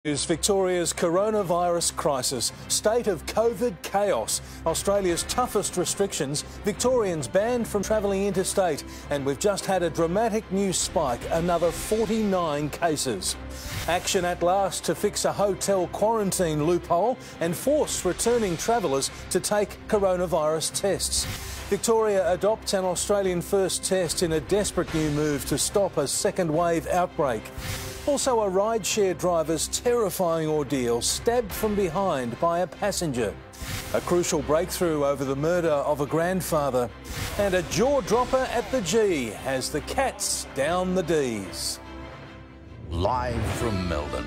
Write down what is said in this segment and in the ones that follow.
Is Victoria's coronavirus crisis, state of COVID chaos, Australia's toughest restrictions, Victorians banned from travelling interstate, and we've just had a dramatic new spike, another 49 cases. Action at last to fix a hotel quarantine loophole and force returning travellers to take coronavirus tests. Victoria adopts an Australian first test in a desperate new move to stop a second wave outbreak. Also, a rideshare driver's terrifying ordeal, stabbed from behind by a passenger. A crucial breakthrough over the murder of a grandfather. And a jaw-dropper at the G has the Cats down the Ds. Live from Melbourne,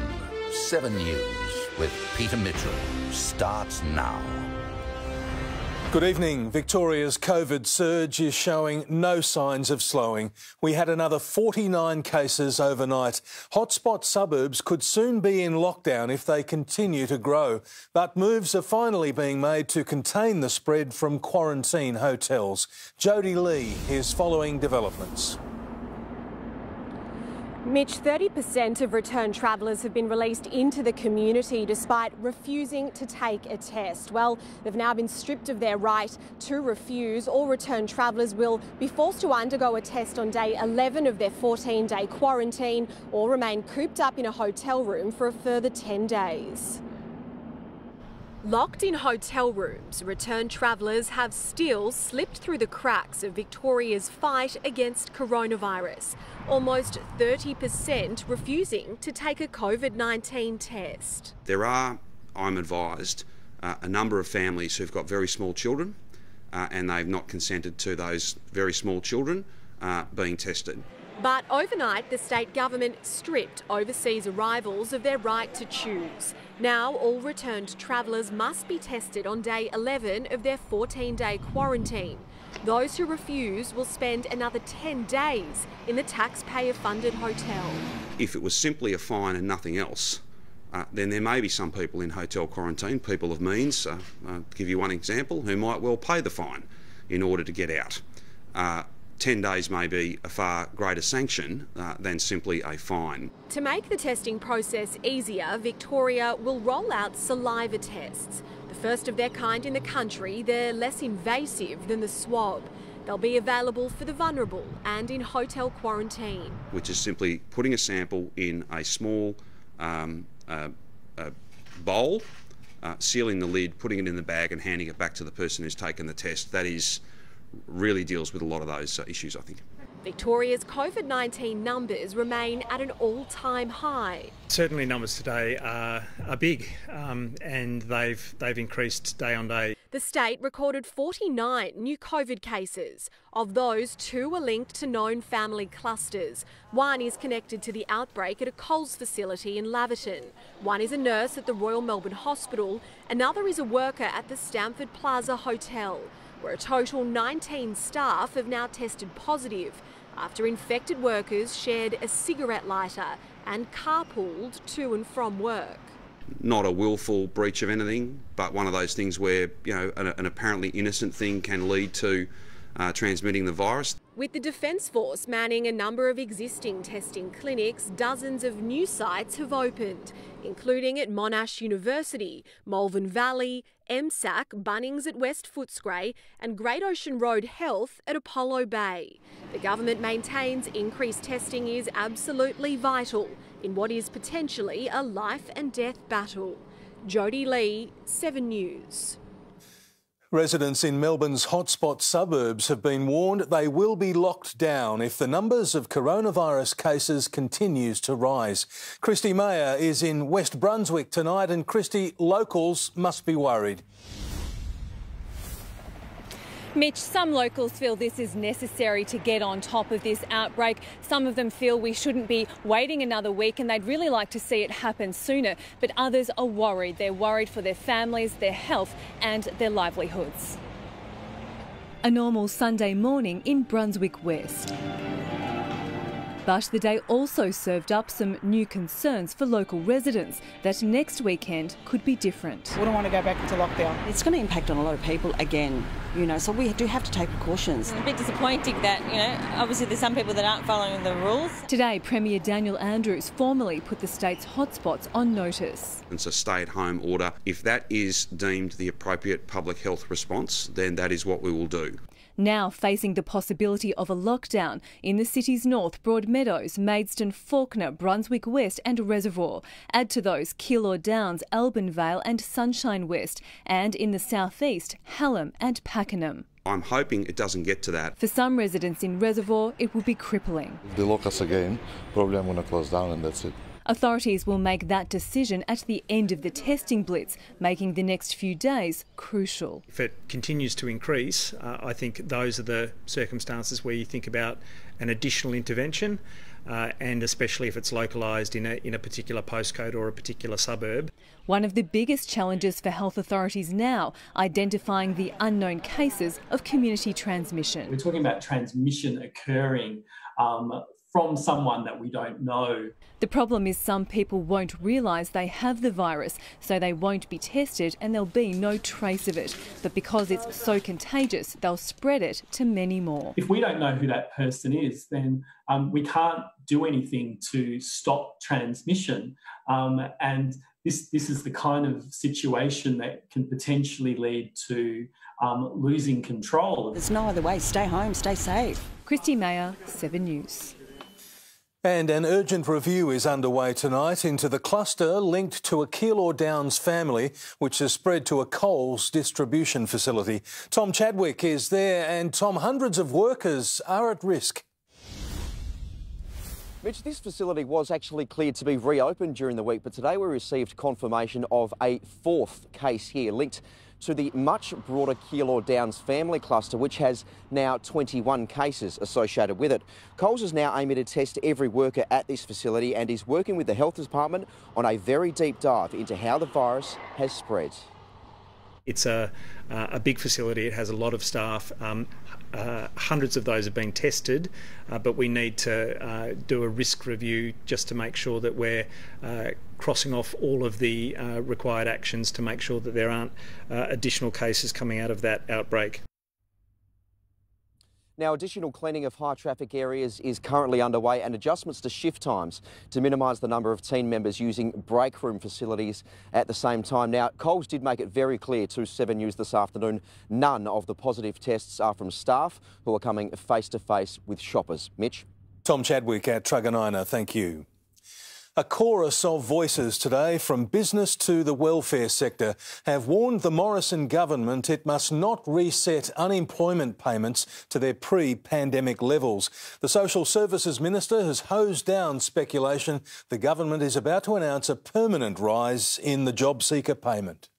7 News with Peter Mitchell starts now. Good evening. Victoria's COVID surge is showing no signs of slowing. We had another 49 cases overnight. Hotspot suburbs could soon be in lockdown if they continue to grow. But moves are finally being made to contain the spread from quarantine hotels. Jody Lee is following developments. Mitch, 30% of returned travellers have been released into the community despite refusing to take a test. Well, they've now been stripped of their right to refuse. All returned travellers will be forced to undergo a test on day 11 of their 14-day quarantine or remain cooped up in a hotel room for a further 10 days. Locked in hotel rooms, returned travellers have still slipped through the cracks of Victoria's fight against coronavirus. Almost 30% refusing to take a COVID-19 test. There are, I'm advised, a number of families who've got very small children and they've not consented to those very small children being tested. But overnight, the state government stripped overseas arrivals of their right to choose. Now, all returned travellers must be tested on day 11 of their 14-day quarantine. Those who refuse will spend another 10 days in the taxpayer-funded hotel. If it was simply a fine and nothing else, then there may be some people in hotel quarantine, people of means, to give you one example, who might well pay the fine in order to get out. 10 days may be a far greater sanction than simply a fine. To make the testing process easier, Victoria will roll out saliva tests. The first of their kind in the country, they're less invasive than the swab. They'll be available for the vulnerable and in hotel quarantine. Which is simply putting a sample in a small bowl, sealing the lid, putting it in the bag and handing it back to the person who's taken the test. That is really deals with a lot of those issues, I think. Victoria's COVID-19 numbers remain at an all-time high. Certainly numbers today are big and they've increased day on day. The state recorded 49 new COVID cases. Of those, 2 are linked to known family clusters. One is connected to the outbreak at a Coles facility in Laverton. One is a nurse at the Royal Melbourne Hospital. Another is a worker at the Stamford Plaza Hotel, where a total 19 staff have now tested positive after infected workers shared a cigarette lighter and carpooled to and from work. Not a willful breach of anything, but one of those things where, you know, an apparently innocent thing can lead to transmitting the virus. With the Defence Force manning a number of existing testing clinics, dozens of new sites have opened, including at Monash University, Malvern Valley, MSAC, Bunnings at West Footscray and Great Ocean Road Health at Apollo Bay. The government maintains increased testing is absolutely vital in what is potentially a life and death battle. Jody Lee, 7 News. Residents in Melbourne's hotspot suburbs have been warned they will be locked down if the numbers of coronavirus cases continues to rise. Christy Mayer is in West Brunswick tonight, and Christy, locals must be worried. Mitch, some locals feel this is necessary to get on top of this outbreak. Some of them feel we shouldn't be waiting another week and they'd really like to see it happen sooner. But others are worried. They're worried for their families, their health and their livelihoods. A normal Sunday morning in Brunswick West. But the day also served up some new concerns for local residents that next weekend could be different. We don't want to go back into lockdown. It's going to impact on a lot of people again, so we do have to take precautions. It's a bit disappointing that, obviously there's some people that aren't following the rules. Today, Premier Daniel Andrews formally put the state's hotspots on notice. It's a stay-at-home order. If that is deemed the appropriate public health response, then that is what we will do. Now facing the possibility of a lockdown in the city's north, Broadmeadows, Maidstone, Fawkner, Brunswick West and Reservoir. Add to those Keilor Downs, Albanvale and Sunshine West, and in the southeast, Hallam and Pakenham. I'm hoping it doesn't get to that. For some residents in Reservoir, it will be crippling. If they lock us again, probably I'm going to close down and that's it. Authorities will make that decision at the end of the testing blitz, making the next few days crucial. If it continues to increase, I think those are the circumstances where you think about an additional intervention, and especially if it's localised in a particular postcode or a particular suburb. One of the biggest challenges for health authorities now, identifying the unknown cases of community transmission. We're talking about transmission occurring from someone that we don't know. The problem is some people won't realise they have the virus, so they won't be tested and there'll be no trace of it. But because it's so contagious, they'll spread it to many more. If we don't know who that person is, then we can't do anything to stop transmission. And this is the kind of situation that can potentially lead to losing control. There's no other way. Stay home, stay safe. Christy Mayer, 7 News. And an urgent review is underway tonight into the cluster linked to a Keilor Downs family, which has spread to a Coles distribution facility. Tom Chadwick is there, and Tom, hundreds of workers are at risk. Mitch, this facility was actually cleared to be reopened during the week, but today we received confirmation of a fourth case here linked to the much broader Keilor Downs family cluster, which has now 21 cases associated with it. Coles is now aiming to test every worker at this facility and is working with the Health Department on a very deep dive into how the virus has spread. It's a big facility. It has a lot of staff. Hundreds of those have been tested, but we need to do a risk review just to make sure that we're crossing off all of the required actions to make sure that there aren't additional cases coming out of that outbreak. Now, additional cleaning of high traffic areas is currently underway and adjustments to shift times to minimise the number of team members using break room facilities at the same time. Now, Coles did make it very clear to 7 News this afternoon, none of the positive tests are from staff who are coming face to face with shoppers. Mitch? Tom Chadwick at Truganina, thank you. A chorus of voices today, from business to the welfare sector, have warned the Morrison government it must not reset unemployment payments to their pre-pandemic levels. The Social Services Minister has hosed down speculation the government is about to announce a permanent rise in the job seeker payment.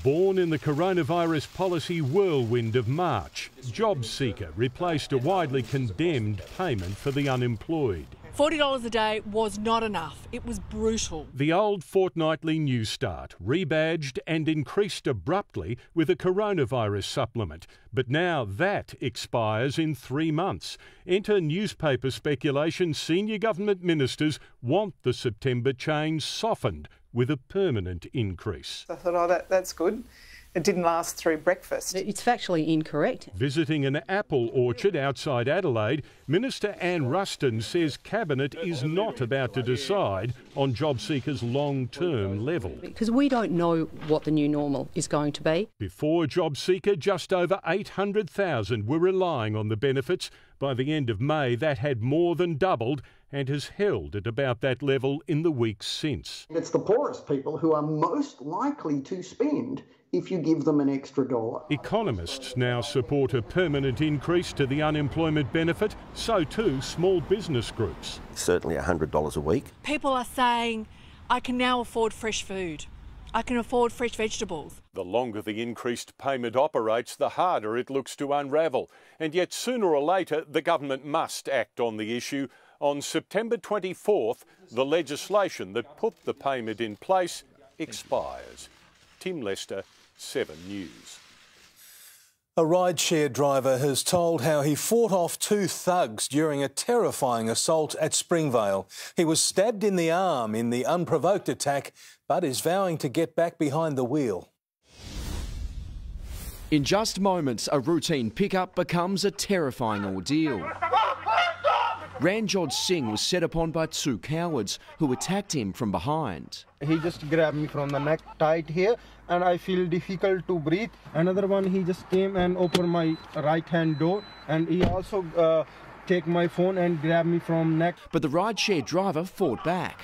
Born in the coronavirus policy whirlwind of March, JobSeeker replaced a widely condemned payment for the unemployed. $40 a day was not enough. It was brutal. The old fortnightly New Start, rebadged and increased abruptly with a coronavirus supplement. But now that expires in 3 months. Enter newspaper speculation senior government ministers want the September change softened with a permanent increase. I thought, that's good. It didn't last through breakfast. It's factually incorrect. Visiting an apple orchard outside Adelaide, Minister Anne Ruston says Cabinet is not about to decide on job seekers' long-term level. Because we don't know what the new normal is going to be. Before JobSeeker, just over 800,000 were relying on the benefits. By the end of May, that had more than doubled and has held at about that level in the weeks since. It's the poorest people who are most likely to spend if you give them an extra dollar. Economists now support a permanent increase to the unemployment benefit, so too small business groups. Certainly $100 a week. People are saying, I can now afford fresh food. I can afford fresh vegetables. The longer the increased payment operates, the harder it looks to unravel. And yet sooner or later, the government must act on the issue. On September 24th, the legislation that put the payment in place expires. Tim Lester, 7 News. A rideshare driver has told how he fought off two thugs during a terrifying assault at Springvale. He was stabbed in the arm in the unprovoked attack, but is vowing to get back behind the wheel. In just moments, a routine pickup becomes a terrifying ordeal. Ranjot Singh was set upon by two cowards who attacked him from behind. He just grabbed me from the neck tight here and I feel difficult to breathe. Another one, he just came and opened my right hand door and he also take my phone and grab me from neck. But the rideshare driver fought back.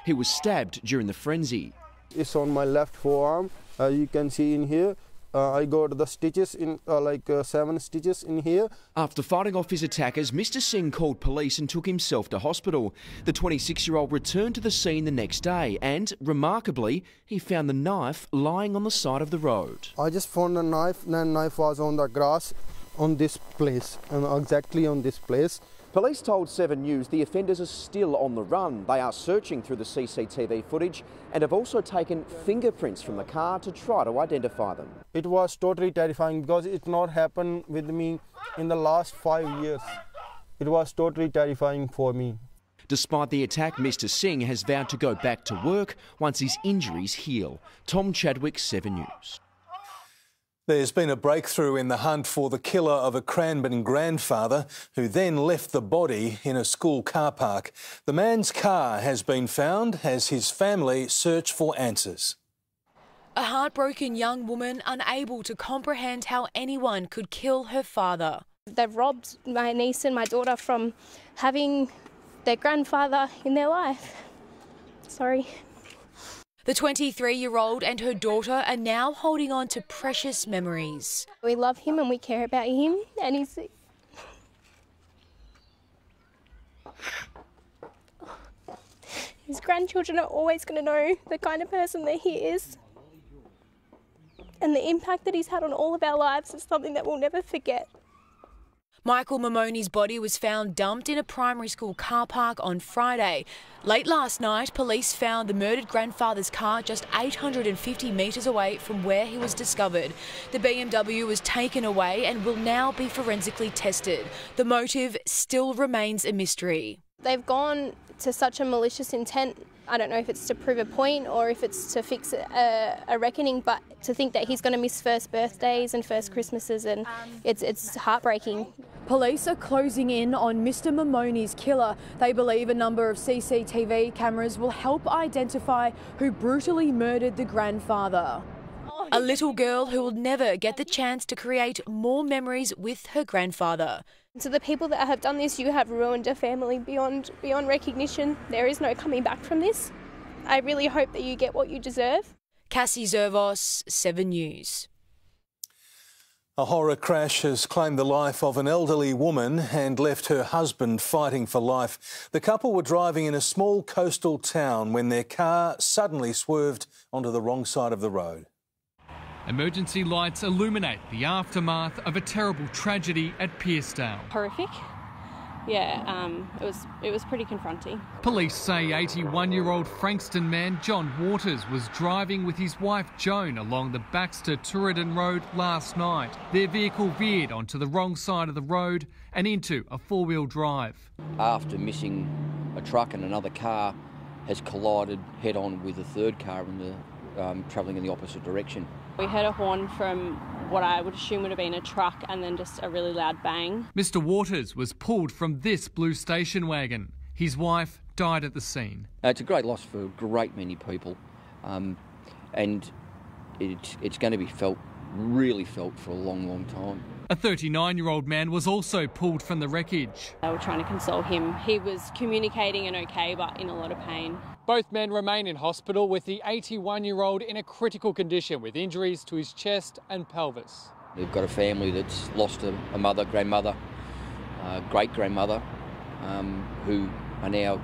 He was stabbed during the frenzy. It's on my left forearm, you can see in here. I got the stitches in, 7 stitches in here. After fighting off his attackers, Mr Singh called police and took himself to hospital. The 26-year-old returned to the scene the next day and, remarkably, he found the knife lying on the side of the road. I just found a knife, and the knife was on the grass on this place, and exactly on this place. Police told 7 News the offenders are still on the run. They are searching through the CCTV footage and have also taken fingerprints from the car to try to identify them. It was totally terrifying because it not happened with me in the last 5 years. It was totally terrifying for me. Despite the attack, Mr Singh has vowed to go back to work once his injuries heal. Tom Chadwick, 7 News. There's been a breakthrough in the hunt for the killer of a Cranbourne grandfather who then left the body in a school car park. The man's car has been found as his family search for answers. A heartbroken young woman unable to comprehend how anyone could kill her father. They've robbed my niece and my daughter from having their grandfather in their life. Sorry. The 23-year-old and her daughter are now holding on to precious memories. We love him and we care about him, and his grandchildren are always going to know the kind of person that he is. And the impact that he's had on all of our lives is something that we'll never forget. Michael Mamoni's body was found dumped in a primary school car park on Friday. Late last night, police found the murdered grandfather's car just 850 metres away from where he was discovered. The BMW was taken away and will now be forensically tested. The motive still remains a mystery. They've gone to such a malicious intent. I don't know if it's to prove a point or if it's to fix a reckoning, but to think that he's going to miss first birthdays and first Christmases, and it's heartbreaking. Police are closing in on Mr Mamoni's killer. They believe a number of CCTV cameras will help identify who brutally murdered the grandfather. A little girl who will never get the chance to create more memories with her grandfather. To the people that have done this, you have ruined a family beyond recognition. There is no coming back from this. I really hope that you get what you deserve. Cassie Zervos, 7 News. A horror crash has claimed the life of an elderly woman and left her husband fighting for life. The couple were driving in a small coastal town when their car suddenly swerved onto the wrong side of the road. Emergency lights illuminate the aftermath of a terrible tragedy at Pearcedale. Horrific. Yeah, it was pretty confronting. Police say 81-year-old Frankston man John Waters was driving with his wife Joan along the Baxter-Turadon Road last night. Their vehicle veered onto the wrong side of the road and into a four-wheel drive. After missing a truck and another car has collided head-on with a third car in the travelling in the opposite direction. We heard a horn from what I would assume would have been a truck and then just a really loud bang. Mr Waters was pulled from this blue station wagon. His wife died at the scene. It's a great loss for a great many people, and it's going to be really felt for a long, long time. A 39-year-old man was also pulled from the wreckage. They were trying to console him. He was communicating and okay, but in a lot of pain. Both men remain in hospital, with the 81-year-old in a critical condition with injuries to his chest and pelvis. They've got a family that's lost a mother, grandmother, great-grandmother, who are now,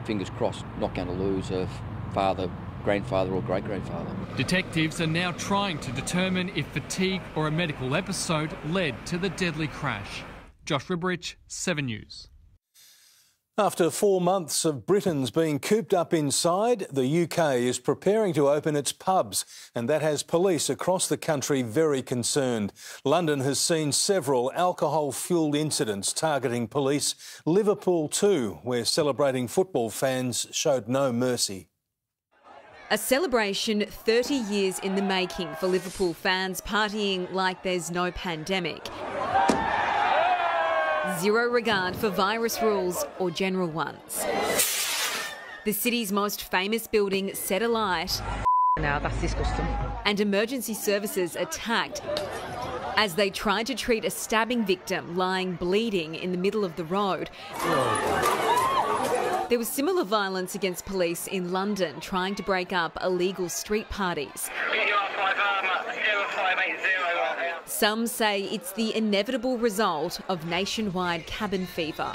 fingers crossed, not going to lose a father, grandfather or great-grandfather. Detectives are now trying to determine if fatigue or a medical episode led to the deadly crash. Josh Ribrich, 7 News. After 4 months of Britons being cooped up inside, the UK is preparing to open its pubs, and that has police across the country very concerned. London has seen several alcohol-fuelled incidents targeting police. Liverpool too, where celebrating football fans showed no mercy. A celebration 30 years in the making for Liverpool fans partying like there's no pandemic. Zero regard for virus rules or general ones. The city's most famous building set alight. Now that's disgusting. And emergency services attacked as they tried to treat a stabbing victim lying bleeding in the middle of the road. There was similar violence against police in London trying to break up illegal street parties. Some say it's the inevitable result of nationwide cabin fever.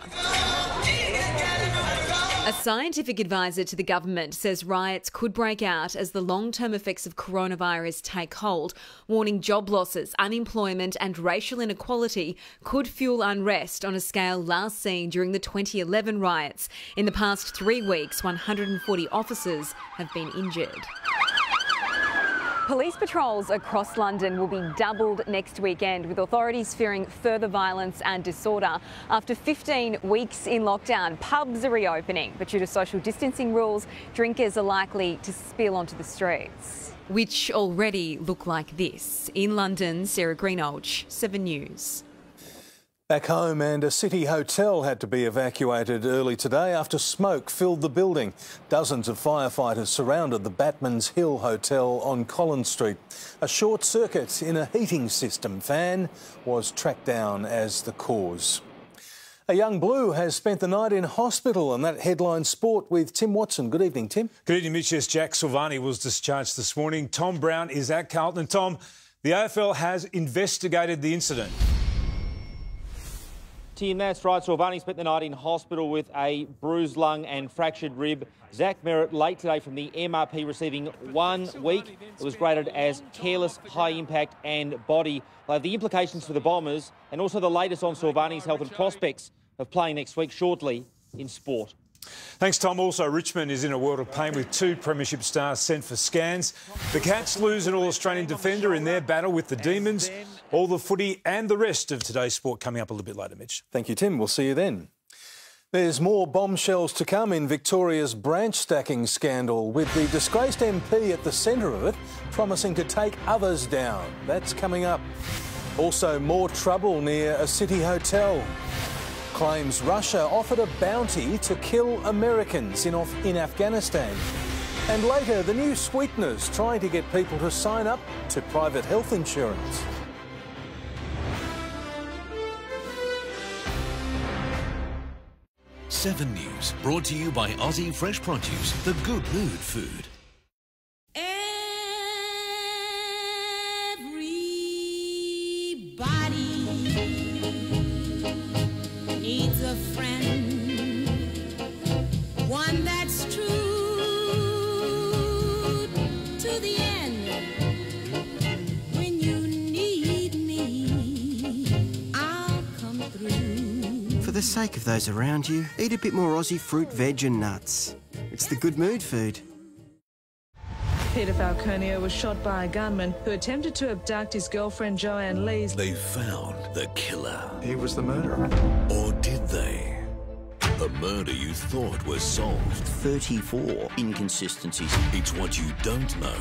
A scientific advisor to the government says riots could break out as the long-term effects of coronavirus take hold, warning job losses, unemployment and racial inequality could fuel unrest on a scale last seen during the 2011 riots. In the past 3 weeks, 140 officers have been injured. Police patrols across London will be doubled next weekend, with authorities fearing further violence and disorder. After 15 weeks in lockdown, pubs are reopening, but due to social distancing rules, drinkers are likely to spill onto the streets. Which already look like this. In London, Sarah Greenhalgh, 7 News. Back home, and a city hotel had to be evacuated early today after smoke filled the building. Dozens of firefighters surrounded the Batman's Hill Hotel on Collins Street. A short circuit in a heating system fan was tracked down as the cause. A young blue has spent the night in hospital, and that headline sport with Tim Watson. Good evening, Tim. Good evening, Mitch. Yes, Jack Silvani was discharged this morning. Tom Brown is at Carlton. Tom, the AFL has investigated the incident. Tim, that's right. Silvani spent the night in hospital with a bruised lung and fractured rib. Zach Merritt late today from the MRP receiving 1 week. It was graded as careless, high impact and body. The implications for the Bombers and also the latest on Silvani's health and prospects of playing next week shortly in sport. Thanks, Tom. Also, Richmond is in a world of pain with 2 premiership stars sent for scans. The Cats lose an All-Australian defender in their battle with the Demons. All the footy and the rest of today's sport coming up a little bit later, Mitch. Thank you, Tim. We'll see you then. There's more bombshells to come in Victoria's branch stacking scandal, with the disgraced MP at the centre of it, promising to take others down. That's coming up. Also, more trouble near a city hotel. Claims Russia offered a bounty to kill Americans in Afghanistan. And later, the new sweeteners trying to get people to sign up to private health insurance. Seven News, brought to you by Aussie Fresh Produce, the good mood food. Needs a friend, one that's true to the end. When you need me, I'll come through. For the sake of those around you, eat a bit more Aussie fruit, veg and nuts. It's the good mood food. Peter Falconio was shot by a gunman who attempted to abduct his girlfriend Joanne Lees. They found the killer. He was the murderer. Or did they? A murder you thought was solved. 34 inconsistencies. It's what you don't know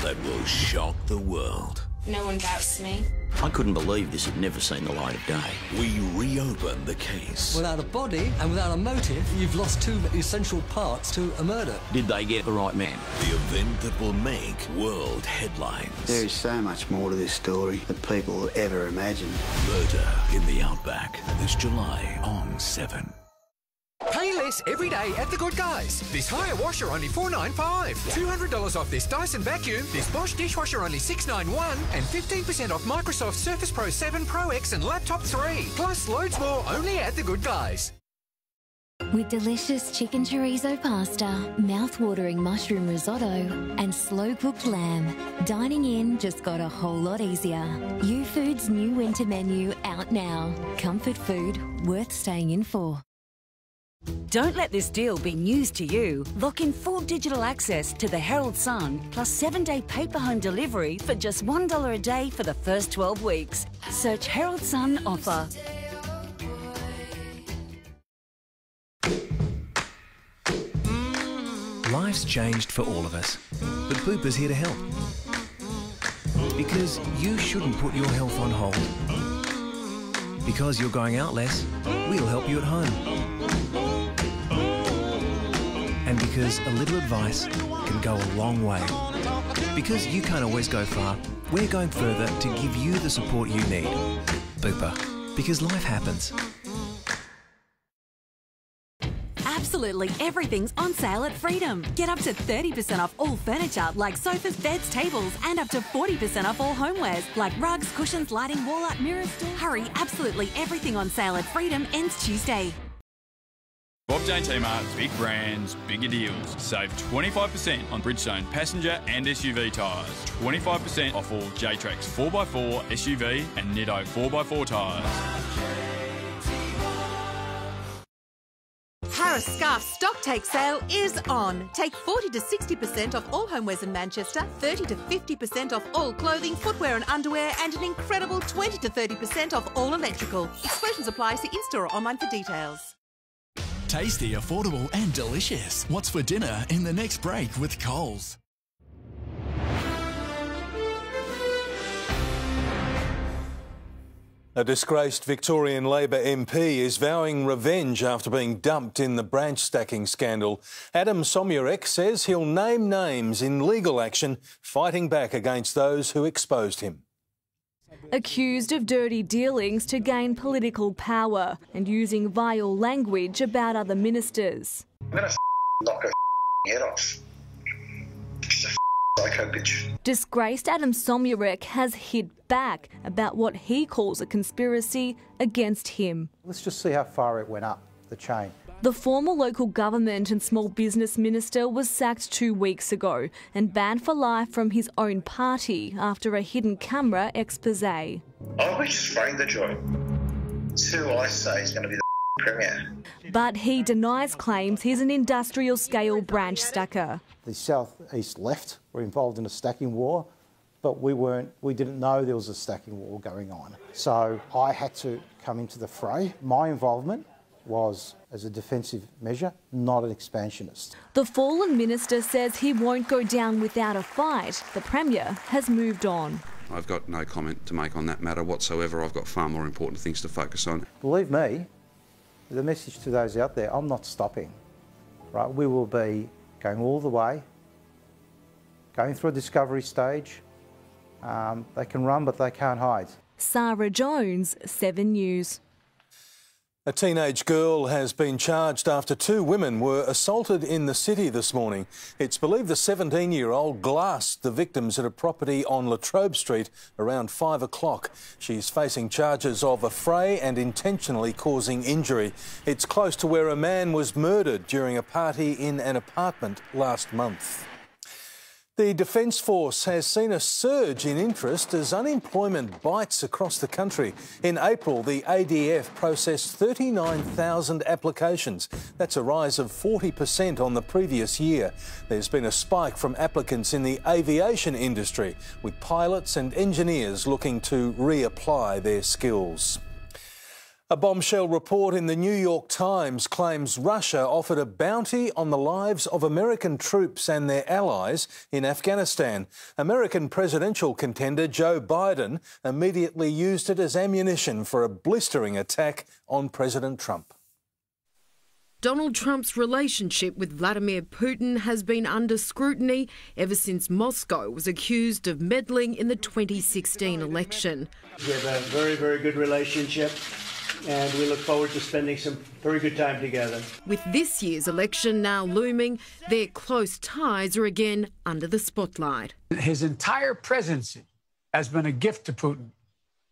that will shock the world. No one doubts me. I couldn't believe this had never seen the light of day. We reopen the case. Without a body and without a motive, you've lost 2 essential parts to a murder. Did they get the right man? The event that will make world headlines. There is so much more to this story than people will ever imagine. Murder in the Outback, this July on 7. Pay less every day at The Good Guys. This hire washer only $4.95. $200 off this Dyson vacuum, this Bosch dishwasher only $6.91, and 15% off Microsoft Surface Pro 7 Pro X and Laptop 3. Plus loads more only at The Good Guys. With delicious chicken chorizo pasta, mouth-watering mushroom risotto and slow-cooked lamb, dining in just got a whole lot easier. YouFood's new winter menu out now. Comfort food worth staying in for. Don't let this deal be news to you. Lock in full digital access to the Herald Sun plus 7-day paper home delivery for just $1 a day for the first 12 weeks. Search Herald Sun offer. Life's changed for all of us, but Bupa's here to help. Because you shouldn't put your health on hold. Because you're going out less, we'll help you at home. And because a little advice can go a long way. Because you can't always go far, we're going further to give you the support you need. Bupa, because life happens. Absolutely everything's on sale at Freedom. Get up to 30% off all furniture like sofas, beds, tables, and up to 40% off all homewares like rugs, cushions, lighting, wall art, mirrors. Hurry, absolutely everything on sale at Freedom ends Tuesday. Bob Jane T-Mart, big brands, bigger deals. Save 25% on Bridgestone passenger and SUV tyres. 25% off all J-Trax 4x4 SUV and Nitto 4x4 tyres. Harris Scarf stock take sale is on. Take 40 to 60% off all homewares in Manchester, 30 to 50% off all clothing, footwear and underwear, and an incredible 20 to 30% off all electrical. Exclusions apply. See in-store or online for details. Tasty, affordable and delicious. What's for dinner in the next break with Coles? A disgraced Victorian Labor MP is vowing revenge after being dumped in the branch stacking scandal. Adam Somyurek says he'll name names in legal action, fighting back against those who exposed him. Accused of dirty dealings to gain political power and using vile language about other ministers. I'm going to knock her head off. She's a psycho bitch. Disgraced Adam Somyurek has hit back about what he calls a conspiracy against him. Let's just see how far it went up the chain. The former local government and small business minister was sacked 2 weeks ago and banned for life from his own party after a hidden camera expose. I'll be spraying the joint. It's who I say is going to be the premier. But he denies claims he's an industrial scale branch stacker. The South East Left were involved in a stacking war, but we didn't know there was a stacking war going on. So I had to come into the fray. My involvement was as a defensive measure, not an expansionist. The fallen minister says he won't go down without a fight. The Premier has moved on. I've got no comment to make on that matter whatsoever. I've got far more important things to focus on. Believe me, the message to those out there, I'm not stopping. Right? We will be going all the way, going through a discovery stage. They can run, but they can't hide. Sarah Jones, 7 News. A teenage girl has been charged after 2 women were assaulted in the city this morning. It's believed the 17-year-old glassed the victims at a property on La Trobe Street around 5 o'clock. She's facing charges of affray and intentionally causing injury. It's close to where a man was murdered during a party in an apartment last month. The Defence Force has seen a surge in interest as unemployment bites across the country. In April, the ADF processed 39,000 applications. That's a rise of 40% on the previous year. There's been a spike from applicants in the aviation industry, with pilots and engineers looking to reapply their skills. A bombshell report in the New York Times claims Russia offered a bounty on the lives of American troops and their allies in Afghanistan. American presidential contender Joe Biden immediately used it as ammunition for a blistering attack on President Trump. Donald Trump's relationship with Vladimir Putin has been under scrutiny ever since Moscow was accused of meddling in the 2016 election. We have a very, very good relationship, and we look forward to spending some very good time together. With this year's election now looming, their close ties are again under the spotlight. His entire presidency has been a gift to Putin,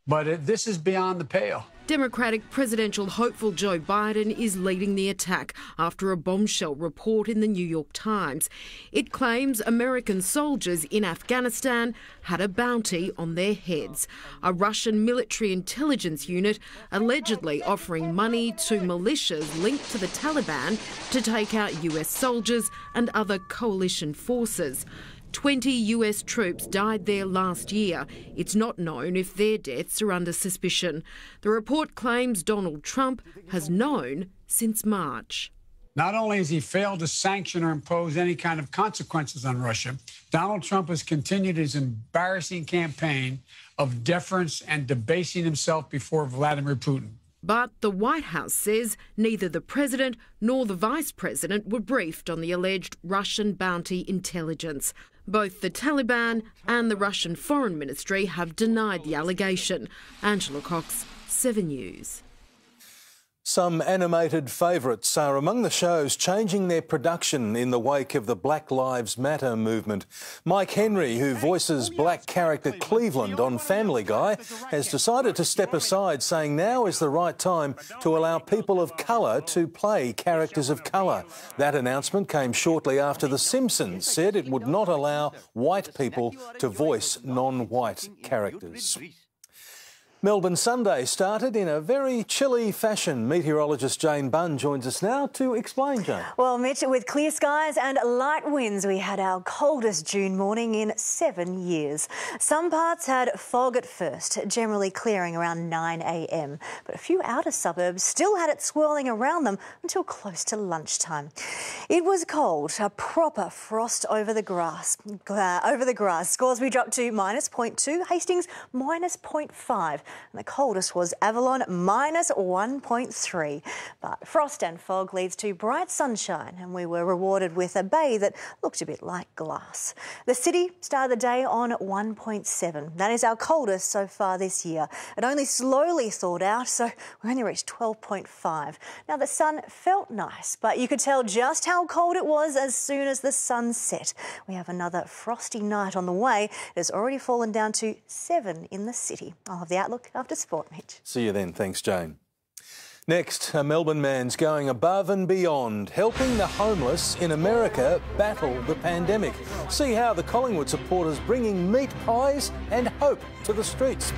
but this is beyond the pale. Democratic presidential hopeful Joe Biden is leading the attack after a bombshell report in the New York Times. It claims American soldiers in Afghanistan had a bounty on their heads. A Russian military intelligence unit allegedly offering money to militias linked to the Taliban to take out US soldiers and other coalition forces. 20 US troops died there last year. It's not known if their deaths are under suspicion. The report claims Donald Trump has known since March. Not only has he failed to sanction or impose any kind of consequences on Russia, Donald Trump has continued his embarrassing campaign of deference and debasing himself before Vladimir Putin. But the White House says neither the president nor the vice president were briefed on the alleged Russian bounty intelligence. Both the Taliban and the Russian Foreign Ministry have denied the allegation. Angela Cox, 7 News. Some animated favourites are among the shows changing their production in the wake of the Black Lives Matter movement. Mike Henry, who voices black character Cleveland on Family Guy, has decided to step aside, saying now is the right time to allow people of colour to play characters of colour. That announcement came shortly after The Simpsons said it would not allow white people to voice non-white characters. Melbourne Sunday started in a very chilly fashion. Meteorologist Jane Bunn joins us now to explain, Jane. Well, Mitch, with clear skies and light winds, we had our coldest June morning in 7 years. Some parts had fog at first, generally clearing around 9 a.m, but a few outer suburbs still had it swirling around them until close to lunchtime. It was cold, a proper frost over the grass. Scoresby dropped to -0.2, Hastings -0.5. And the coldest was Avalon, -1.3. But frost and fog leads to bright sunshine, and we were rewarded with a bay that looked a bit like glass. The city started the day on 1.7. That is our coldest so far this year. It only slowly thawed out, so we only reached 12.5. Now, the sun felt nice, but you could tell just how cold it was as soon as the sun set. We have another frosty night on the way. It has already fallen down to 7 in the city. I'll have the outlook after sport, Mitch. See you then. Thanks, Jane. Next, a Melbourne man's going above and beyond, helping the homeless in America battle the pandemic. See how the Collingwood supporters bringing meat pies and hope to the streets.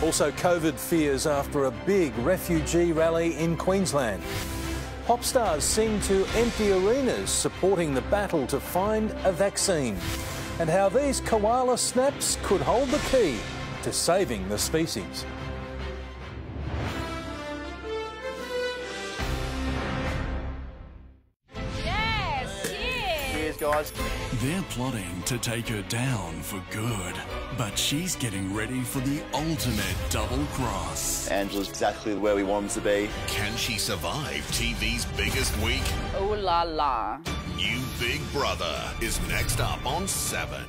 Also, COVID fears after a big refugee rally in Queensland. Pop stars seem to empty arenas supporting the battle to find a vaccine. And how these koala snaps could hold the key to saving the species. Cheers, guys. They're plotting to take her down for good, but she's getting ready for the ultimate double cross. Angela's exactly where we want them to be. Can she survive TV's biggest week? Oh la la. New Big Brother is next up on 7.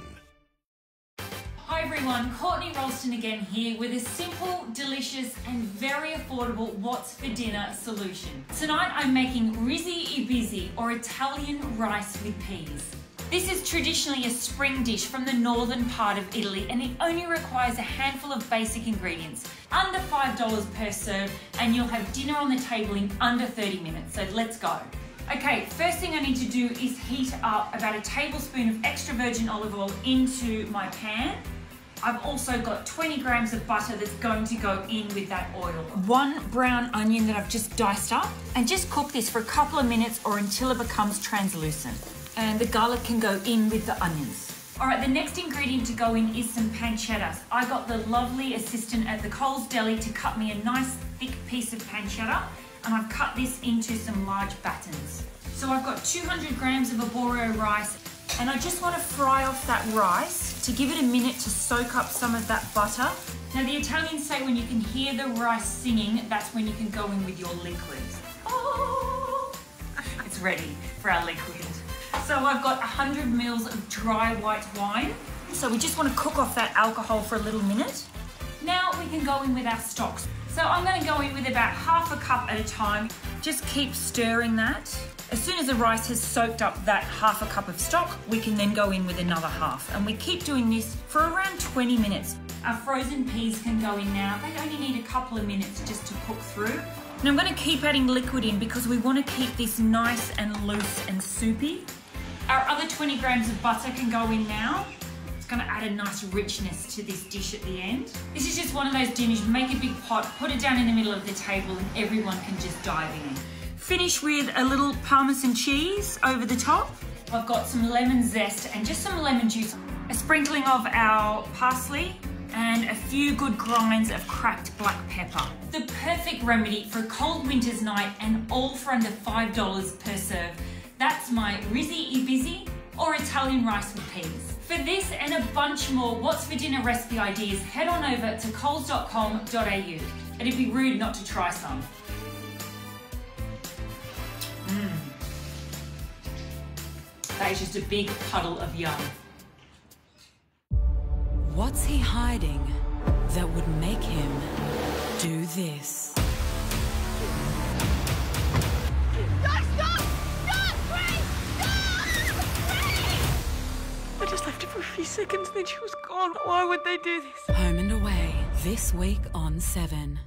Hi everyone, Courtney Ralston again here with a simple, delicious and very affordable what's for dinner solution. Tonight I'm making Rizzi Ibizzi or Italian rice with peas. This is traditionally a spring dish from the northern part of Italy and it only requires a handful of basic ingredients, under $5 per serve, and you'll have dinner on the table in under 30 minutes, so let's go. Okay, first thing I need to do is heat up about a tablespoon of extra virgin olive oil into my pan. I've also got 20 grams of butter that's going to go in with that oil. 1 brown onion that I've just diced up, and just cook this for a couple of minutes or until it becomes translucent. And the garlic can go in with the onions. All right, the next ingredient to go in is some pancetta. I got the lovely assistant at the Coles Deli to cut me a nice thick piece of pancetta, and I've cut this into some large battens. So I've got 200 grams of arborio rice, and I just want to fry off that rice to give it a minute to soak up some of that butter. Now the Italians say when you can hear the rice singing, that's when you can go in with your liquid. Oh, it's ready for our liquid. So I've got 100 mils of dry white wine. So we just want to cook off that alcohol for a little minute. Now we can go in with our stocks. So I'm going to go in with about half a cup at a time. Just keep stirring that. As soon as the rice has soaked up that half a cup of stock, we can then go in with another half. And we keep doing this for around 20 minutes. Our frozen peas can go in now. They only need a couple of minutes just to cook through. And I'm going to keep adding liquid in because we want to keep this nice and loose and soupy. Our other 20 grams of butter can go in now. It's going to add a nice richness to this dish at the end. This is just one of those dinners, make a big pot, put it down in the middle of the table and everyone can just dive in. Finish with a little Parmesan cheese over the top. I've got some lemon zest and just some lemon juice. A sprinkling of our parsley and a few good grinds of cracked black pepper. The perfect remedy for a cold winter's night and all for under $5 per serve. That's my Rizzy e Bizzy or Italian rice with peas. For this and a bunch more What's for Dinner recipe ideas, head on over to coles.com.au. It'd be rude not to try some. That is just a big puddle of yum. What's he hiding that would make him do this? I just left her for a few seconds, then she was gone. Why would they do this? Home and Away, this week on 7.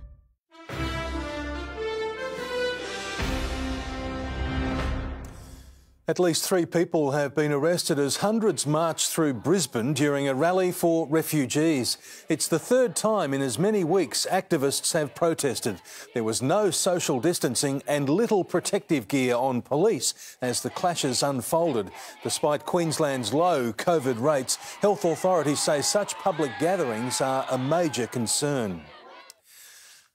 At least 3 people have been arrested as hundreds marched through Brisbane during a rally for refugees. It's the 3rd time in as many weeks activists have protested. There was no social distancing and little protective gear on police as the clashes unfolded. Despite Queensland's low COVID rates, health authorities say such public gatherings are a major concern.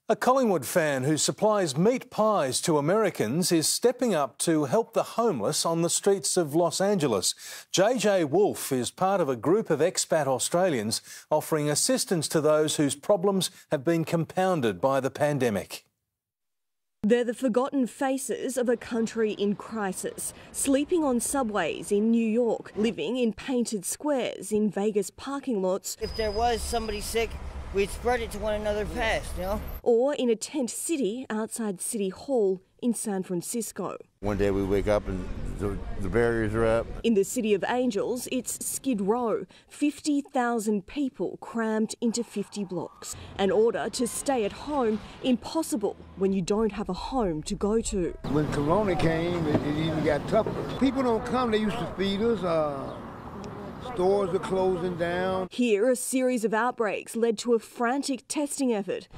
A Collingwood fan who supplies meat pies to Americans is stepping up to help the homeless on the streets of Los Angeles. JJ Wolf is part of a group of expat Australians offering assistance to those whose problems have been compounded by the pandemic. They're the forgotten faces of a country in crisis, sleeping on subways in New York, living in painted squares in Vegas parking lots. If there was somebody sick, we'd spread it to one another fast, you know? Or in a tent city outside City Hall in San Francisco. One day we wake up and the barriers are up. In the City of Angels, it's Skid Row. 50,000 people crammed into 50 blocks. An order to stay at home impossible when you don't have a home to go to. When Corona came, it even got tougher. People don't come, they used to feed us. Stores are closing down. Here, a series of outbreaks led to a frantic testing effort.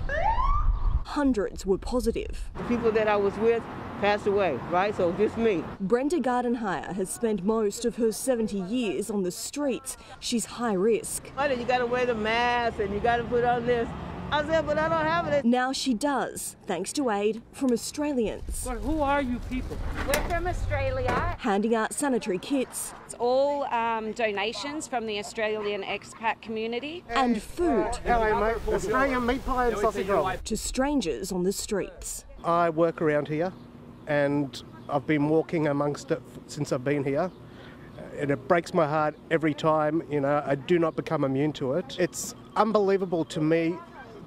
Hundreds were positive. The people that I was with passed away, right? So just me. Brenda Gardenhire has spent most of her 70 years on the streets. She's high risk. You got to wear the mask and you got to put on this. I said, but I don't have it. Now she does, thanks to aid from Australians. But who are you people? We're from Australia. Handing out sanitary kits. It's all donations from the Australian expat community. And food. Hello, mate. Australian meat pie and sausage roll. To strangers on the streets. I work around here and I've been walking amongst it since I've been here. And it breaks my heart every time, you know, I do not become immune to it. It's unbelievable to me,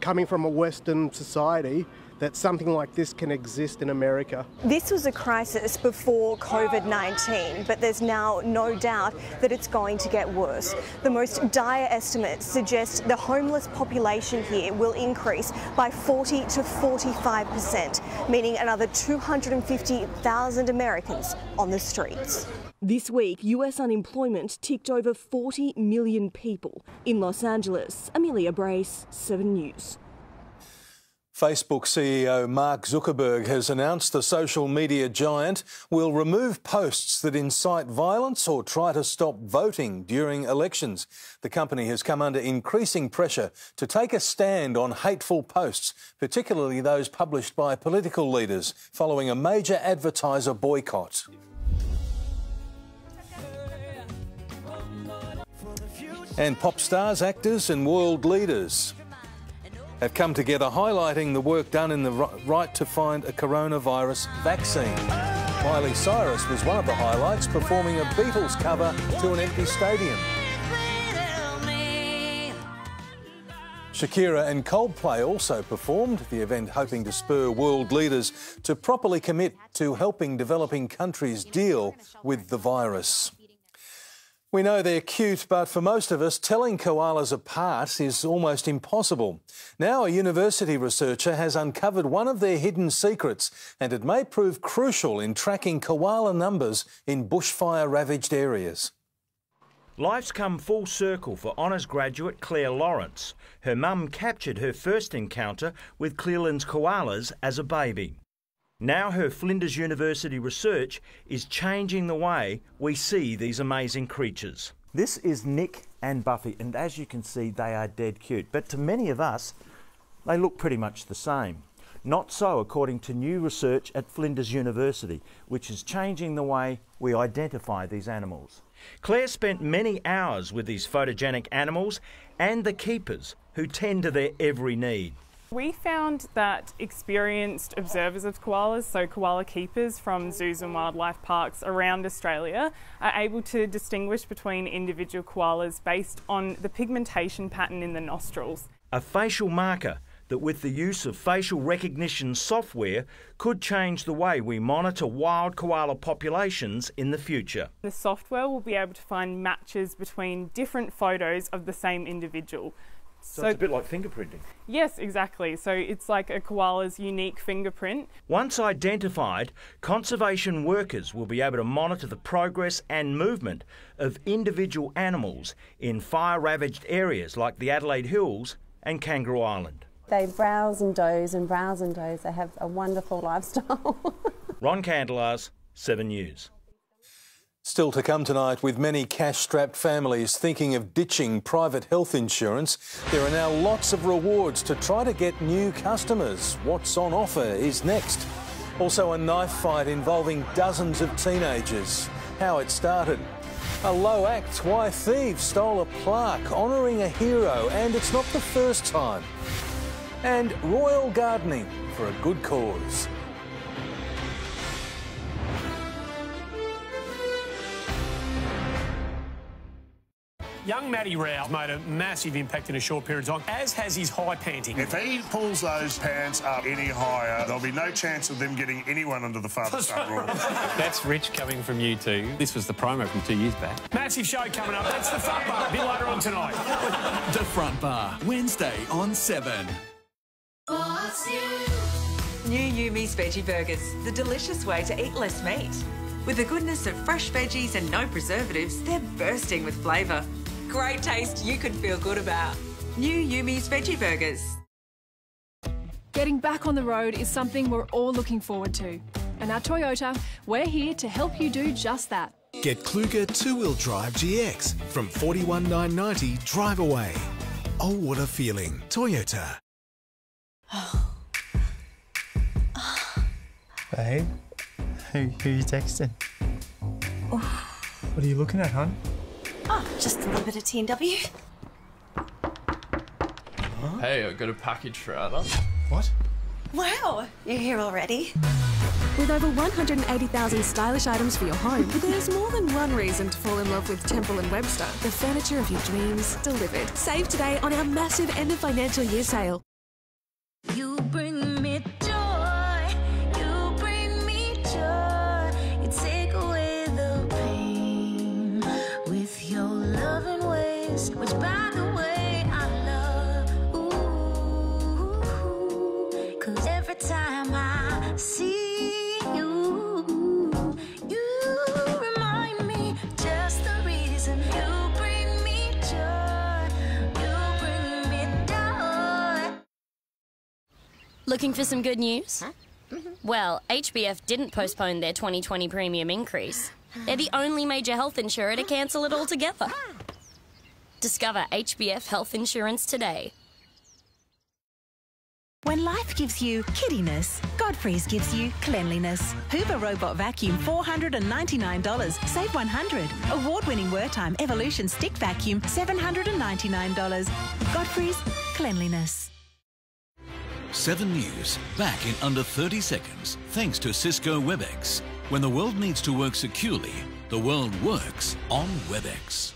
coming from a Western society, that something like this can exist in America. This was a crisis before COVID-19, but there's now no doubt that it's going to get worse. The most dire estimates suggest the homeless population here will increase by 40 to 45%, meaning another 250,000 Americans on the streets. This week, US unemployment ticked over 40 million people. In Los Angeles, Amelia Brace, 7 News. Facebook CEO Mark Zuckerberg has announced the social media giant will remove posts that incite violence or try to stop voting during elections. The company has come under increasing pressure to take a stand on hateful posts, particularly those published by political leaders, following a major advertiser boycott. And pop stars, actors and world leaders have come together highlighting the work done in the right to find a coronavirus vaccine. Miley Cyrus was one of the highlights, performing a Beatles cover to an empty stadium. Shakira and Coldplay also performed, the event hoping to spur world leaders to properly commit to helping developing countries deal with the virus. We know they're cute, but for most of us, telling koalas apart is almost impossible. Now a university researcher has uncovered one of their hidden secrets, and it may prove crucial in tracking koala numbers in bushfire-ravaged areas. Life's come full circle for honours graduate Claire Lawrence. Her mum captured her first encounter with Clearland's koalas as a baby. Now her Flinders University research is changing the way we see these amazing creatures. This is Nick and Buffy, and as you can see, they are dead cute. But to many of us, they look pretty much the same. Not so according to new research at Flinders University, which is changing the way we identify these animals. Claire spent many hours with these photogenic animals and the keepers who tend to their every need. We found that experienced observers of koalas, so koala keepers from zoos and wildlife parks around Australia, are able to distinguish between individual koalas based on the pigmentation pattern in the nostrils. A facial marker that, with the use of facial recognition software, could change the way we monitor wild koala populations in the future. The software will be able to find matches between different photos of the same individual. So it's a bit like fingerprinting. Yes, exactly. So it's like a koala's unique fingerprint. Once identified, conservation workers will be able to monitor the progress and movement of individual animals in fire-ravaged areas like the Adelaide Hills and Kangaroo Island. They browse and doze and browse and doze. They have a wonderful lifestyle. Ron Candelars, 7 News. Still to come tonight, with many cash-strapped families thinking of ditching private health insurance, there are now lots of rewards to try to get new customers. What's on offer is next. Also a knife fight involving dozens of teenagers. How it started. A low act, why thieves stole a plaque honouring a hero, and it's not the first time. And royal gardening for a good cause. Young Matty Rowell made a massive impact in a short period of time, as has his high panting. If he pulls those pants up any higher, there'll be no chance of them getting anyone under the father-son rule. That's rich coming from you two. This was the promo from 2 years back. Massive show coming up. That's the Front Bar. A bit later on tonight. The Front Bar, Wednesday on 7. New Yumi's Veggie Burgers, the delicious way to eat less meat. With the goodness of fresh veggies and no preservatives, they're bursting with flavour. Great taste you could feel good about. New Yumi's Veggie Burgers. Getting back on the road is something we're all looking forward to. And at Toyota, we're here to help you do just that. Get Kluger 2-wheel drive GX from $41,990 drive away. Oh, what a feeling. Toyota. Babe, who are you texting? What are you looking at, hon? Oh, just a little bit of T&W. Hey, I got a package for Ada. What? Wow, you're here already. With over 180,000 stylish items for your home, there's more than one reason to fall in love with Temple & Webster. The furniture of your dreams delivered. Save today on our massive end of financial year sale. You bring me joy, you bring me joy, you take away the pain with your loving ways, which by the way I love, ooh, 'cause every time I see you, you remind me just the reason you bring me joy, you bring me joy. Looking for some good news? Well, HBF didn't postpone their 2020 premium increase. They're the only major health insurer to cancel it altogether. Discover HBF Health Insurance today. When life gives you kiddiness, Godfrey's gives you cleanliness. Hoover Robot Vacuum, $499. Save $100. Award-winning Wurtime Evolution Stick Vacuum, $799. Godfrey's Cleanliness. 7 News, back in under 30 seconds, thanks to Cisco WebEx. When the world needs to work securely, the world works on WebEx.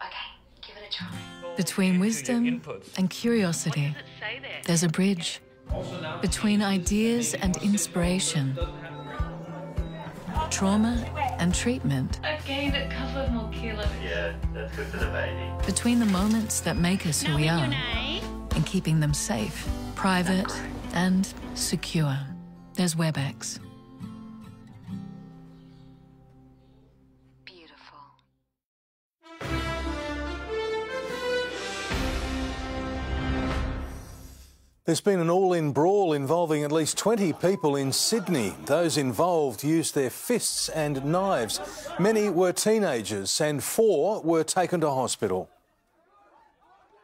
Okay, give it a try. Between wisdom and curiosity, there's a bridge. Between ideas and inspiration, trauma and treatment. I've gained a couple of more kilos. Yeah, that's good for the baby. Between the moments that make us who we are and keeping them safe, private and secure, there's WebEx. There's been an all-in brawl involving at least 20 people in Sydney. Those involved used their fists and knives. Many were teenagers and 4 were taken to hospital.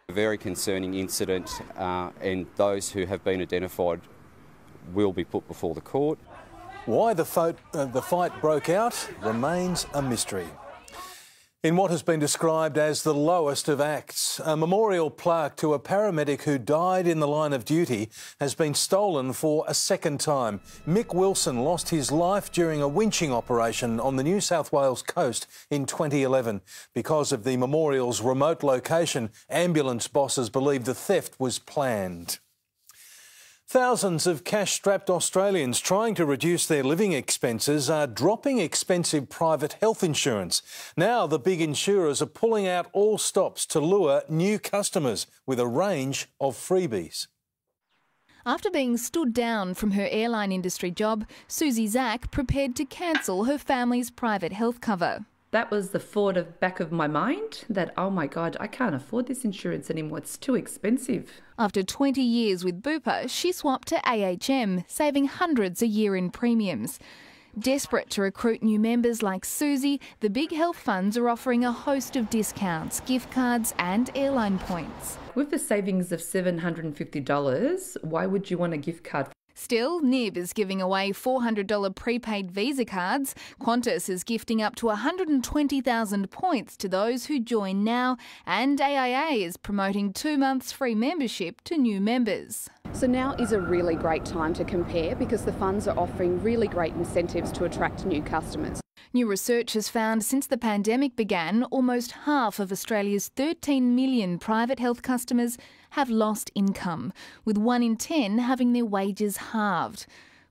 A very concerning incident, and those who have been identified will be put before the court. Why the fight broke out remains a mystery. In what has been described as the lowest of acts, a memorial plaque to a paramedic who died in the line of duty has been stolen for a second time. Mick Wilson lost his life during a winching operation on the New South Wales coast in 2011. Because of the memorial's remote location, ambulance bosses believe the theft was planned. Thousands of cash-strapped Australians trying to reduce their living expenses are dropping expensive private health insurance. Now the big insurers are pulling out all stops to lure new customers with a range of freebies. After being stood down from her airline industry job, Susie Zack prepared to cancel her family's private health cover. That was the thought of back of my mind that, oh my God, I can't afford this insurance anymore. It's too expensive. After 20 years with Bupa, she swapped to AHM, saving hundreds a year in premiums. Desperate to recruit new members like Susie, the big health funds are offering a host of discounts, gift cards and airline points. With the savings of $750, why would you want a gift card? Still, Nib is giving away $400 prepaid Visa cards. Qantas is gifting up to 120,000 points to those who join now, and AIA is promoting 2 months free membership to new members. So now is a really great time to compare because the funds are offering really great incentives to attract new customers. New research has found since the pandemic began, almost half of Australia's 13 million private health customers have lost income, with 1 in 10 having their wages halved.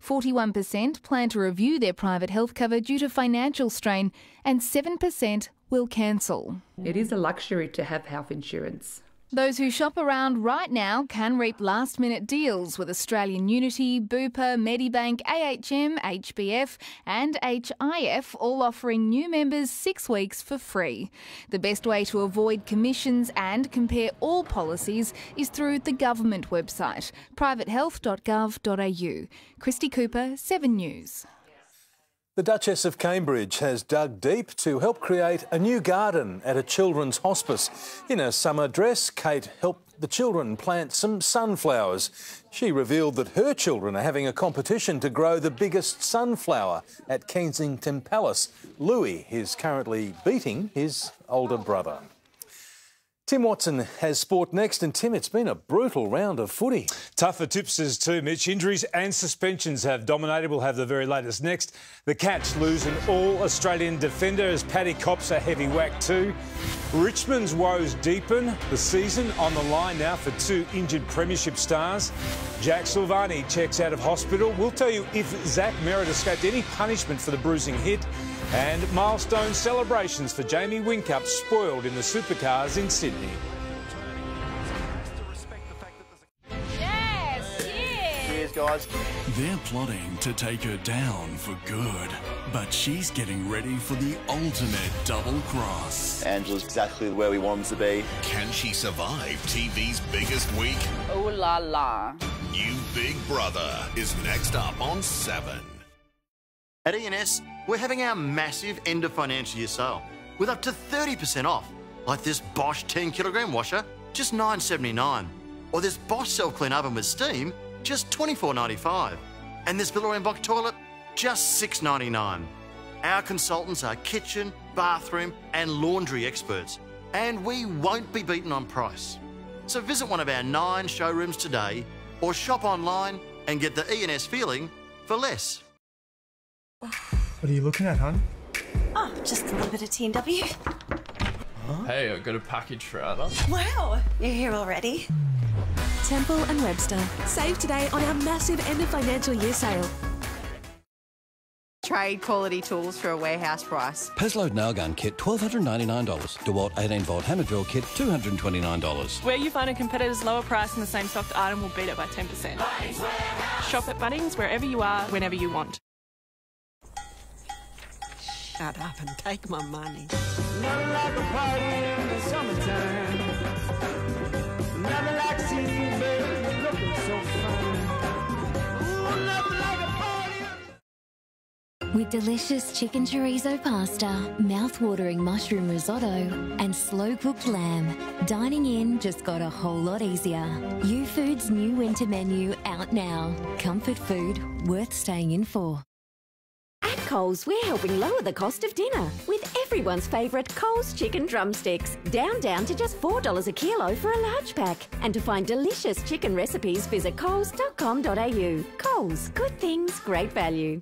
41% plan to review their private health cover due to financial strain, and 7% will cancel. It is a luxury to have health insurance. Those who shop around right now can reap last-minute deals with Australian Unity, Bupa, Medibank, AHM, HBF and HIF all offering new members 6 weeks for free. The best way to avoid commissions and compare all policies is through the government website, privatehealth.gov.au. Christy Cooper, 7 News. The Duchess of Cambridge has dug deep to help create a new garden at a children's hospice. In a summer dress, Kate helped the children plant some sunflowers. She revealed that her children are having a competition to grow the biggest sunflower at Kensington Palace. Louis is currently beating his older brother. Tim Watson has sport next, and Tim, it's been a brutal round of footy. Tough for tipsters too, Mitch. Injuries and suspensions have dominated. We'll have the very latest next. The Cats lose an all-Australian defender as Paddy cops a heavy whack too. Richmond's woes deepen. The season on the line now for 2 injured premiership stars. Jack Silvani checks out of hospital. We'll tell you if Zach Merritt escaped any punishment for the bruising hit. And milestone celebrations for Jamie Whincup spoiled in the supercars in Sydney. Cheers, guys. They're plotting to take her down for good, but she's getting ready for the ultimate double cross. Angela's exactly where we want them to be. Can she survive TV's biggest week? Oh la la. New Big Brother is next up on 7. At E&S, we're having our massive end of financial year sale with up to 30% off, like this Bosch 10 kilogram washer, just $9.79, or this Bosch self-clean oven with steam, just $24.95, and this Billerine box toilet, just $6.99. Our consultants are kitchen, bathroom and laundry experts, and we won't be beaten on price. So visit one of our 9 showrooms today, or shop online and get the E&S feeling for less. What are you looking at, hon? Oh, just a little bit of T&W. Hey, I got a package for Ada. Wow, you're here already? Temple and Webster. Save today on our massive end of financial year sale. Trade quality tools for a warehouse price. Pesload nail gun kit, $1,299. DeWalt 18-volt hammer drill kit, $229. Where you find a competitor's lower price and the same stocked item will beat it by 10%. Shop at Bunnings wherever you are, whenever you want. Shut up and take my money. Nothing like a party in the summertime. Nothing like seeing you, baby, you're looking so fine. Ooh, nothing like a party. With delicious chicken chorizo pasta, mouth-watering mushroom risotto and slow-cooked lamb, dining in just got a whole lot easier. Youfood's new winter menu out now. Comfort food worth staying in for. At Coles, we're helping lower the cost of dinner with everyone's favourite Coles chicken drumsticks. Down to just $4 a kilo for a large pack. And to find delicious chicken recipes, visit coles.com.au. Coles, good things, great value.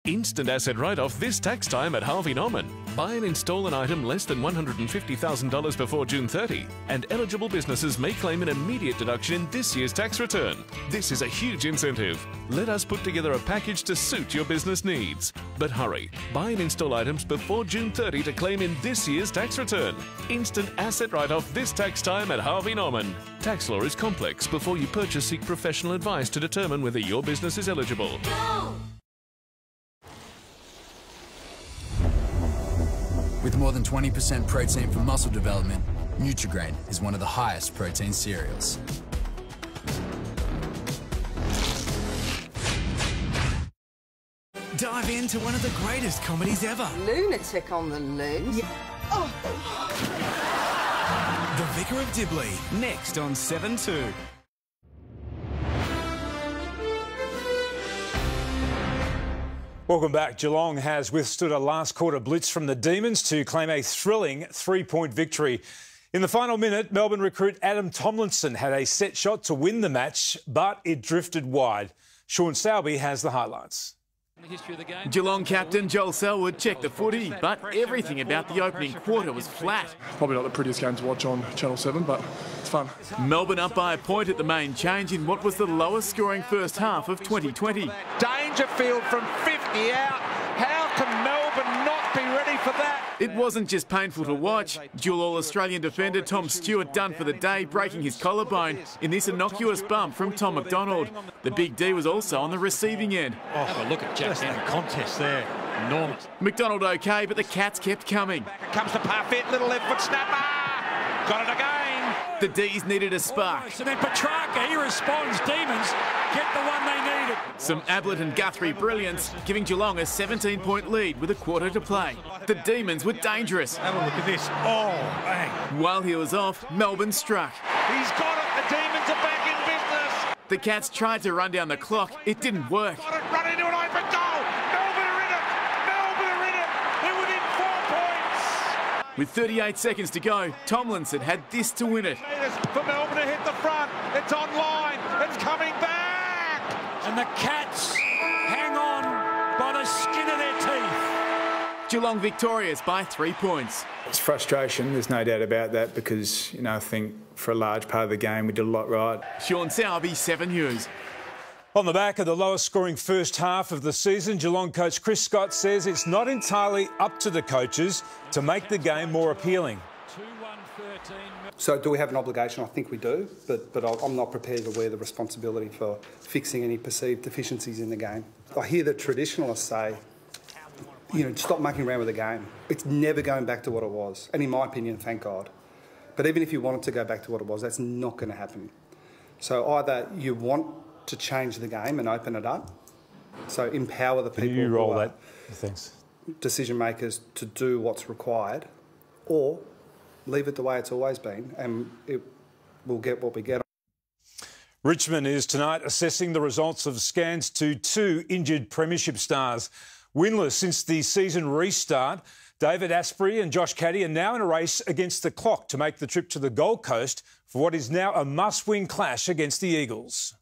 Instant asset write-off this tax time at Harvey Norman. Buy and install an item less than $150,000 before June 30, and eligible businesses may claim an immediate deduction in this year's tax return. This is a huge incentive. Let us put together a package to suit your business needs. But hurry, buy and install items before June 30 to claim in this year's tax return. Instant asset write-off this tax time at Harvey Norman. Tax law is complex. Before you purchase, seek professional advice to determine whether your business is eligible. Go! With more than 20% protein for muscle development, Nutri-Grain is one of the highest protein cereals. Dive into one of the greatest comedies ever. Lunatic on the loose. Yeah. Oh. The Vicar of Dibley, next on 7/2. Welcome back. Geelong has withstood a last quarter blitz from the Demons to claim a thrilling 3-point victory. In the final minute, Melbourne recruit Adam Tomlinson had a set shot to win the match, but it drifted wide. Sean Selby has the highlights. Geelong captain Joel Selwood checked the footy, but everything about the opening quarter was flat. Probably not the prettiest game to watch on Channel 7, but it's fun. Melbourne up by a point at the main change in what was the lowest scoring first half of 2020. Dangerfield from 50 out. How can Melbourne not be ready for that? It wasn't just painful to watch. Dual All-Australian defender Tom Stewart done for the day, breaking his collarbone in this innocuous bump from Tom McDonald. The Big D was also on the receiving end. Oh, have a look at just the contest there. Enormous. McDonald okay, but the Cats kept coming. Back comes the Parfitt, little left foot snapper. Got it again. The D's needed a spark. And then Petrarca, he responds. Demons get the one they needed. Some Ablett and Guthrie brilliance, giving Geelong a 17-point lead with a quarter to play. The Demons were dangerous. Have a look at this. Oh, bang. While he was off, Melbourne struck. He's got it. The Demons are back in business. The Cats tried to run down the clock. It didn't work. Got it, run into an open goal. Melbourne are in it. Melbourne are in it. They're within 4 points. With 38 seconds to go, Tomlinson had this to win it. For Melbourne to hit the front. It's online. It's coming back. And the Cats hang on by the skin of their teeth. Geelong victorious by 3 points. It's frustration, there's no doubt about that, because, you know, I think for a large part of the game we did a lot right. Sean Selby, 7 News. On the back of the lowest scoring first half of the season, Geelong coach Chris Scott says it's not entirely up to the coaches to make the game more appealing. So do we have an obligation? I think we do, but I'm not prepared to wear the responsibility for fixing any perceived deficiencies in the game. I hear the traditionalists say, you know, stop mucking around with the game. It's never going back to what it was, and in my opinion, thank God. But even if you wanted to go back to what it was, that's not going to happen. So either you want to change the game and open it up, so empower the people you roll that, thanks, decision makers to do what's required, or leave it the way it's always been, and we'll get what we get. Richmond is tonight assessing the results of scans to 2 injured premiership stars. Winless since the season restart, David Asprey and Josh Caddy are now in a race against the clock to make the trip to the Gold Coast for what is now a must-win clash against the Eagles.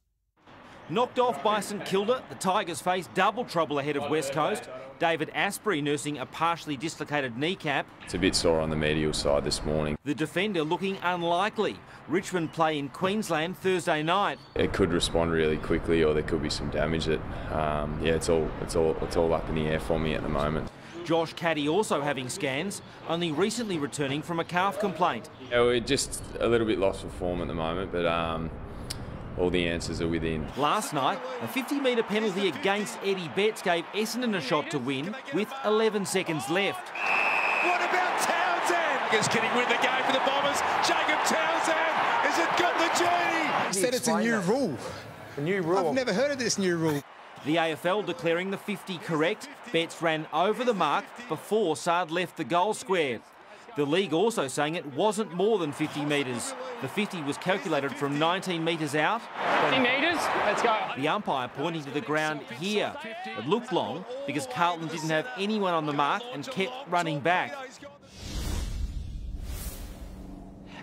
Knocked off by St Kilda, the Tigers face double trouble ahead of West Coast. David Asprey nursing a partially dislocated kneecap. It's a bit sore on the medial side this morning. The defender looking unlikely. Richmond play in Queensland Thursday night. It could respond really quickly, or there could be some damage. That it's all up in the air for me at the moment. Josh Caddy also having scans, only recently returning from a calf complaint. Yeah, we're just a little bit lost for form at the moment, but all the answers are within. Last night, a 50-metre penalty against Eddie Betts gave Essendon a shot to win with 11 seconds left. What about Townsend? Is can he win the game for the Bombers? Jacob Townsend, has it got the journey? He said it's a new rule. A new rule? I've never heard of this new rule. The AFL declaring the 50 correct. Betts ran over the mark before Saad left the goal square. The league also saying it wasn't more than 50 metres. The 50 was calculated from 19 metres out. 50 metres, let's go. The umpire pointing to the ground here. It looked long because Carlton didn't have anyone on the mark and kept running back.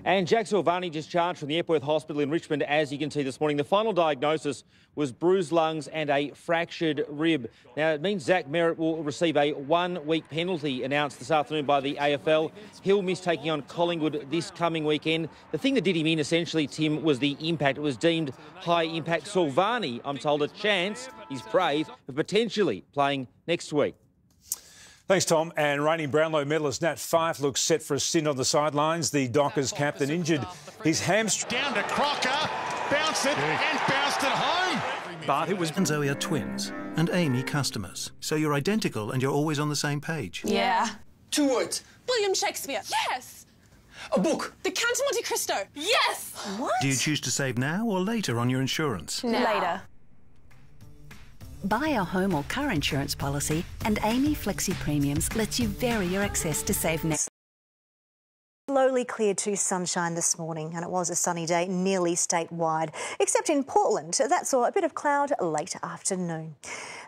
And Jack Silvani discharged from the Epworth Hospital in Richmond, as you can see this morning. The final diagnosis was bruised lungs and a fractured rib. Now, it means Zach Merritt will receive a 1-week penalty announced this afternoon by the AFL. He'll miss taking on Collingwood this coming weekend. The thing that did him in, essentially, Tim, was the impact. It was deemed high impact. Silvani, I'm told, a chance, he's brave, of potentially playing next week. Thanks, Tom. And reigning Brownlow medalist Nat Fyfe looks set for a stint on the sidelines. The Dockers captain injured his hamstring. Down to Crocker, bounced it and bounced it home. But it was... And Zoe are twins and Amy customers. So you're identical and you're always on the same page. Yeah. 2 words. William Shakespeare. Yes. A book. The Count of Monte Cristo. Yes. What? Do you choose to save now or later on your insurance? Later. Buy a home or car insurance policy and Amy Flexi Premiums lets you vary your access to save next. Slowly cleared to sunshine this morning, and it was a sunny day nearly statewide, except in Portland. That saw a bit of cloud late afternoon.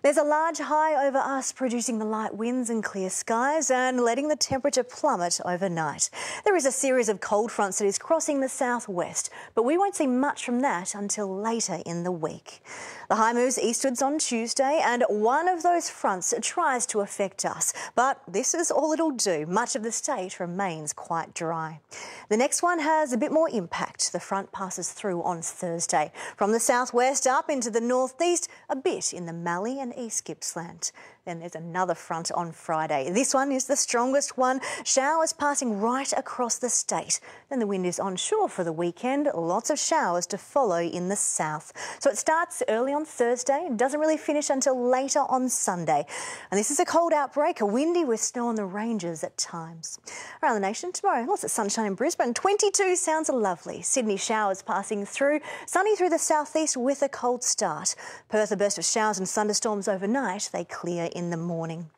There's a large high over us, producing the light winds and clear skies and letting the temperature plummet overnight. There is a series of cold fronts that is crossing the southwest, but we won't see much from that until later in the week. The high moves eastwards on Tuesday, and one of those fronts tries to affect us. But this is all it'll do. Much of the state remains quite dry. The next one has a bit more impact. The front passes through on Thursday. From the southwest up into the northeast, a bit in the Mallee and East Gippsland. Then there's another front on Friday. This one is the strongest one. Showers passing right across the state. Then the wind is onshore for the weekend. Lots of showers to follow in the south. So it starts early on Thursday and doesn't really finish until later on Sunday. And this is a cold outbreak, windy with snow on the ranges at times. Around the nation tomorrow, lots of sunshine in Brisbane. 22 sounds lovely. Sydney showers passing through. Sunny through the southeast with a cold start. Perth, a burst of showers and thunderstorms overnight. They clear in the morning.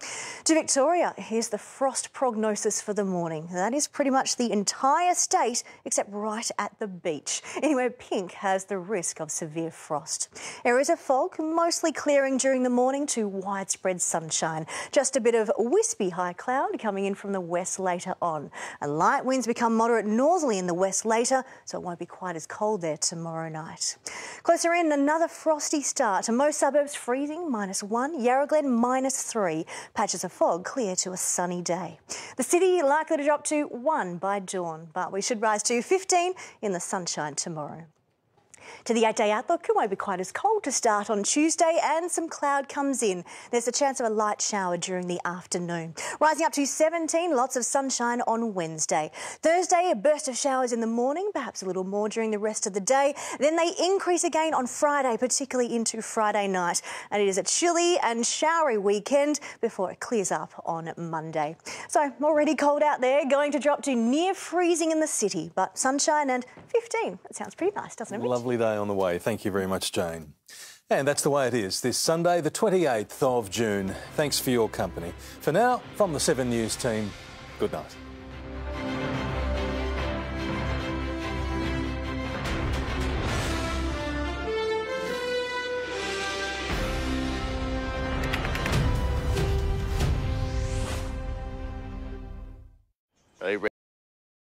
To Victoria, here's the frost prognosis for the morning. That is pretty much the entire state except right at the beach. Anywhere pink has the risk of severe frost. Areas of fog mostly clearing during the morning to widespread sunshine. Just a bit of wispy high cloud coming in from the west later on. And light winds become moderate northerly in the west later, so it won't be quite as cold there tomorrow night. Closer in, another frosty start. Most suburbs freezing, -1, Yarra Glen -3. Patches of fog clear to a sunny day. The city likely to drop to 1 by dawn, but we should rise to 15 in the sunshine tomorrow. To the 8-day outlook, it won't be quite as cold to start on Tuesday and some cloud comes in. There's a chance of a light shower during the afternoon. Rising up to 17, lots of sunshine on Wednesday. Thursday, a burst of showers in the morning, perhaps a little more during the rest of the day. Then they increase again on Friday, particularly into Friday night. And it is a chilly and showery weekend before it clears up on Monday. So already cold out there, going to drop to near freezing in the city, but sunshine and 15. That sounds pretty nice, doesn't it? Lovely day on the way. Thank you very much, Jane. And that's the way it is this Sunday, the 28th of June. Thanks for your company. For now, from the 7 News team, good night.